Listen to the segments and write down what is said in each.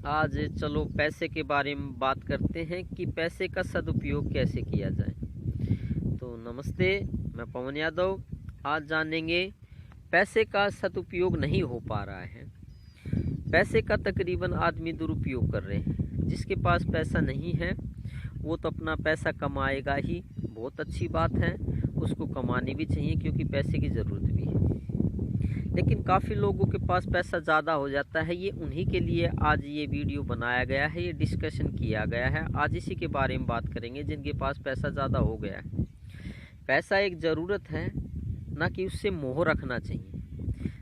आज चलो पैसे के बारे में बात करते हैं कि पैसे का सदुपयोग कैसे किया जाए। तो नमस्ते, मैं पवन यादव। आज जानेंगे पैसे का सदुपयोग नहीं हो पा रहा है। पैसे का तकरीबन आदमी दुरुपयोग कर रहे हैं। जिसके पास पैसा नहीं है वो तो अपना पैसा कमाएगा ही, बहुत अच्छी बात है, उसको कमानी भी चाहिए क्योंकि पैसे की ज़रूरत भी है। लेकिन काफ़ी लोगों के पास पैसा ज़्यादा हो जाता है। ये उन्हीं के लिए आज ये वीडियो बनाया गया है, ये डिस्कशन किया गया है। आज इसी के बारे में बात करेंगे जिनके पास पैसा ज़्यादा हो गया है। पैसा एक ज़रूरत है, ना कि उससे मोह रखना चाहिए।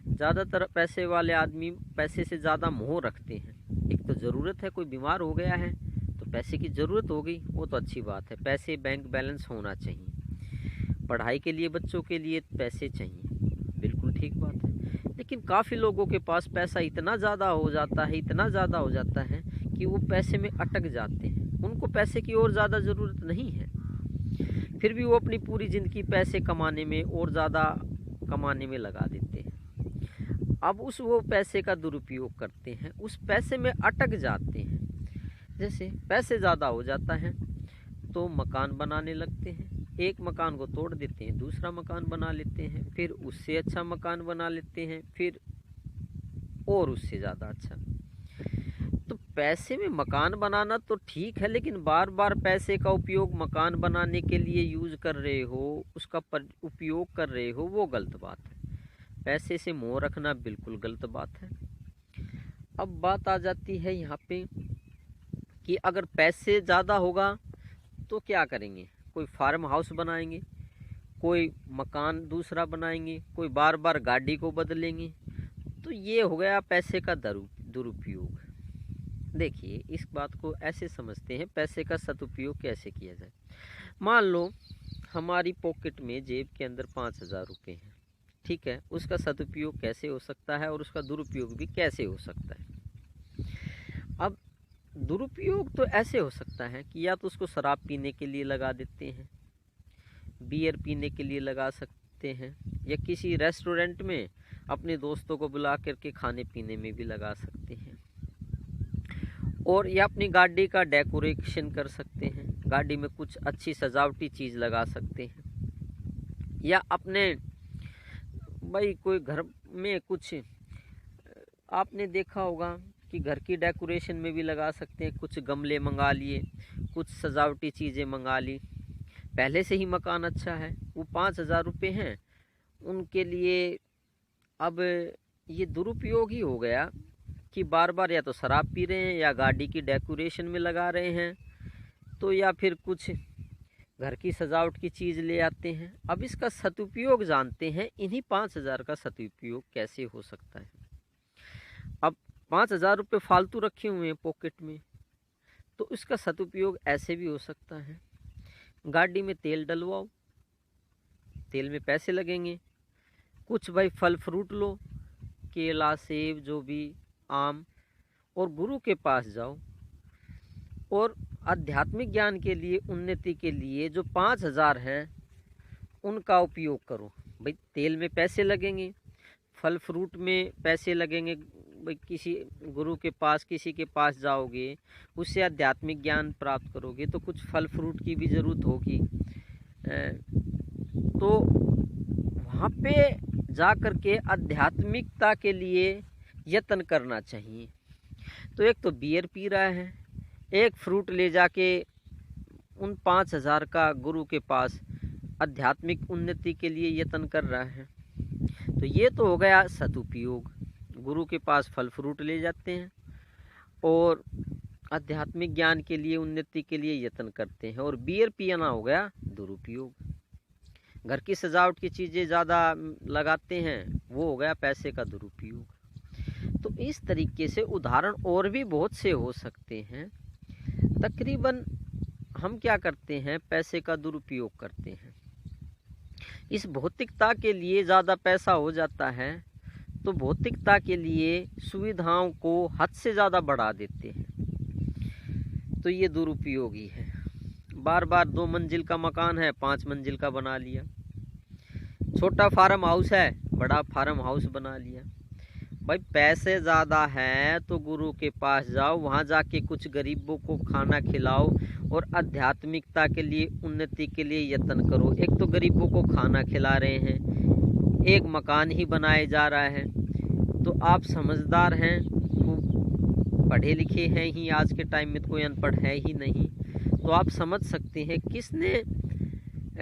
ज़्यादातर पैसे वाले आदमी पैसे से ज़्यादा मोह रखते हैं। एक तो ज़रूरत है, कोई बीमार हो गया है तो पैसे की ज़रूरत हो गई, वो तो अच्छी बात है। पैसे बैंक बैलेंस होना चाहिए। पढ़ाई के लिए बच्चों के लिए पैसे चाहिए, बिल्कुल ठीक बात है। लेकिन काफ़ी लोगों के पास पैसा इतना ज़्यादा हो जाता है, इतना ज़्यादा हो जाता है कि वो पैसे में अटक जाते हैं। उनको पैसे की और ज़्यादा ज़रूरत नहीं है, फिर भी वो अपनी पूरी ज़िंदगी पैसे कमाने में और ज़्यादा कमाने में लगा देते हैं। अब वो पैसे का दुरुपयोग करते हैं, उस पैसे में अटक जाते हैं। जैसे पैसे ज़्यादा हो जाता है तो मकान बनाने लगते हैं। एक मकान को तोड़ देते हैं, दूसरा मकान बना लेते हैं, फिर उससे अच्छा मकान बना लेते हैं, फिर और उससे ज़्यादा अच्छा। तो पैसे में मकान बनाना तो ठीक है, लेकिन बार बार पैसे का उपयोग मकान बनाने के लिए यूज़ कर रहे हो, उसका उपयोग कर रहे हो, वो गलत बात है। पैसे से मोह रखना बिल्कुल गलत बात है। अब बात आ जाती है यहाँ पे कि अगर पैसे ज़्यादा होगा तो क्या करेंगे। कोई फार्म हाउस बनाएंगे, कोई मकान दूसरा बनाएंगे, कोई बार बार गाड़ी को बदलेंगे। तो ये हो गया पैसे का दुरुपयोग। देखिए, इस बात को ऐसे समझते हैं, पैसे का सदुपयोग कैसे किया जाए। मान लो हमारी पॉकेट में, जेब के अंदर 5,000 रुपये हैं, ठीक है। उसका सदुपयोग कैसे हो सकता है और उसका दुरुपयोग भी कैसे हो सकता है। अब दुरुपयोग तो ऐसे हो सकता है कि या तो उसको शराब पीने के लिए लगा देते हैं, बियर पीने के लिए लगा सकते हैं, या किसी रेस्टोरेंट में अपने दोस्तों को बुला करके खाने पीने में भी लगा सकते हैं, और या अपनी गाड़ी का डेकोरेशन कर सकते हैं, गाड़ी में कुछ अच्छी सजावटी चीज़ लगा सकते हैं, या अपने भाई कोई घर में कुछ आपने देखा होगा कि घर की डेकोरेशन में भी लगा सकते हैं। कुछ गमले मंगा लिए, कुछ सजावटी चीज़ें मंगा ली। पहले से ही मकान अच्छा है, वो 5,000 रुपये हैं उनके लिए। अब ये दुरुपयोग ही हो गया कि बार बार या तो शराब पी रहे हैं, या गाड़ी की डेकोरेशन में लगा रहे हैं, तो या फिर कुछ घर की सजावट की चीज़ ले आते हैं। अब इसका सदुपयोग जानते हैं, इन्हीं 5,000 का सदुपयोग कैसे हो सकता है। अब 5,000 रुपये फालतू रखे हुए हैं पॉकेट में, तो इसका सदुपयोग ऐसे भी हो सकता है। गाड़ी में तेल डलवाओ, तेल में पैसे लगेंगे। कुछ भाई फल फ्रूट लो, केला, सेब, जो भी, आम, और गुरु के पास जाओ और आध्यात्मिक ज्ञान के लिए, उन्नति के लिए जो 5,000 हैं उनका उपयोग करो। भाई तेल में पैसे लगेंगे, फल फ्रूट में पैसे लगेंगे। भाई किसी गुरु के पास, किसी के पास जाओगे, उससे आध्यात्मिक ज्ञान प्राप्त करोगे तो कुछ फल फ्रूट की भी ज़रूरत होगी। तो वहाँ पे जा कर के आध्यात्मिकता के लिए यत्न करना चाहिए। तो एक तो बियर पी रहा है, एक फ्रूट ले जाके उन 5,000 का गुरु के पास आध्यात्मिक उन्नति के लिए यत्न कर रहा है। तो ये तो हो गया सदुपयोग। गुरु के पास फल फ्रूट ले जाते हैं और आध्यात्मिक ज्ञान के लिए, उन्नति के लिए यत्न करते हैं, और बियर पियाना हो गया दुरुपयोग। घर की सजावट की चीज़ें ज़्यादा लगाते हैं, वो हो गया पैसे का दुरुपयोग। तो इस तरीके से उदाहरण और भी बहुत से हो सकते हैं। तकरीबन हम क्या करते हैं, पैसे का दुरुपयोग करते हैं। इस भौतिकता के लिए ज़्यादा पैसा हो जाता है तो भौतिकता के लिए सुविधाओं को हद से ज़्यादा बढ़ा देते हैं। तो ये दुरुपयोग ही है। बार बार 2 मंजिल का मकान है, 5 मंजिल का बना लिया। छोटा फार्म हाउस है, बड़ा फार्म हाउस बना लिया। भाई पैसे ज़्यादा हैं तो गुरु के पास जाओ, वहाँ जाके कुछ गरीबों को खाना खिलाओ और आध्यात्मिकता के लिए, उन्नति के लिए यत्न करो। एक तो गरीबों को खाना खिला रहे हैं, एक मकान ही बनाया जा रहा है, तो आप समझदार हैं, खूब पढ़े लिखे हैं ही, आज के टाइम में तो कोई अनपढ़ है ही नहीं, तो आप समझ सकते हैं किसने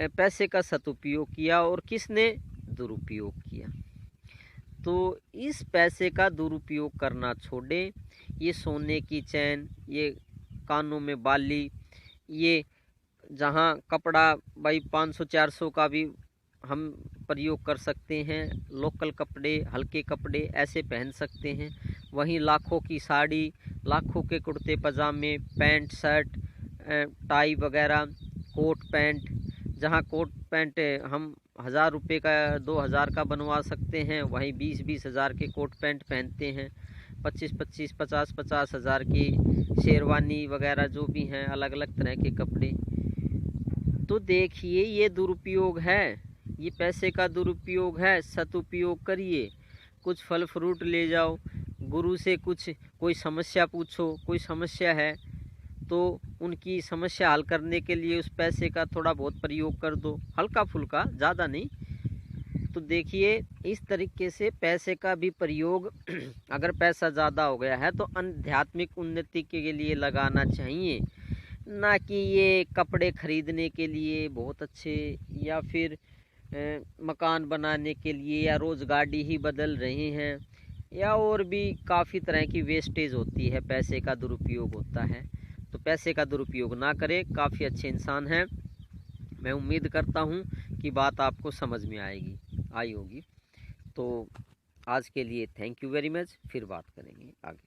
पैसे का सदुपयोग किया और किसने दुरुपयोग किया। तो इस पैसे का दुरुपयोग करना छोड़ें। ये सोने की चैन, ये कानों में बाली, ये जहाँ कपड़ा भाई 500-400 का भी हम प्रयोग कर सकते हैं, लोकल कपड़े, हल्के कपड़े ऐसे पहन सकते हैं। वहीं लाखों की साड़ी, लाखों के कुर्ते पजामे, पैंट शर्ट, टाई वगैरह, कोट पैंट, जहाँ कोट पैंट हम 1000 रुपये का 2000 का बनवा सकते हैं, वहीं 20-20 हज़ार के कोट पैंट पहनते हैं। 25-25, 50-50 हज़ार की शेरवानी वगैरह जो भी हैं, अलग अलग तरह के कपड़े। तो देखिए ये दुरुपयोग है, ये पैसे का दुरुपयोग है। सदुपयोग करिए, कुछ फल फ्रूट ले जाओ, गुरु से कुछ कोई समस्या पूछो, कोई समस्या है तो उनकी समस्या हल करने के लिए उस पैसे का थोड़ा बहुत प्रयोग कर दो, हल्का फुल्का, ज़्यादा नहीं। तो देखिए इस तरीके से पैसे का भी प्रयोग अगर पैसा ज़्यादा हो गया है तो आध्यात्मिक उन्नति के लिए लगाना चाहिए, ना कि ये कपड़े खरीदने के लिए बहुत अच्छे, या फिर मकान बनाने के लिए, या रोज़ गाड़ी ही बदल रहे हैं, या और भी काफ़ी तरह की वेस्टेज होती है, पैसे का दुरुपयोग होता है। तो पैसे का दुरुपयोग ना करें। काफ़ी अच्छे इंसान हैं, मैं उम्मीद करता हूँ कि बात आपको समझ में आई होगी। तो आज के लिए थैंक यू वेरी मच, फिर बात करेंगे आगे।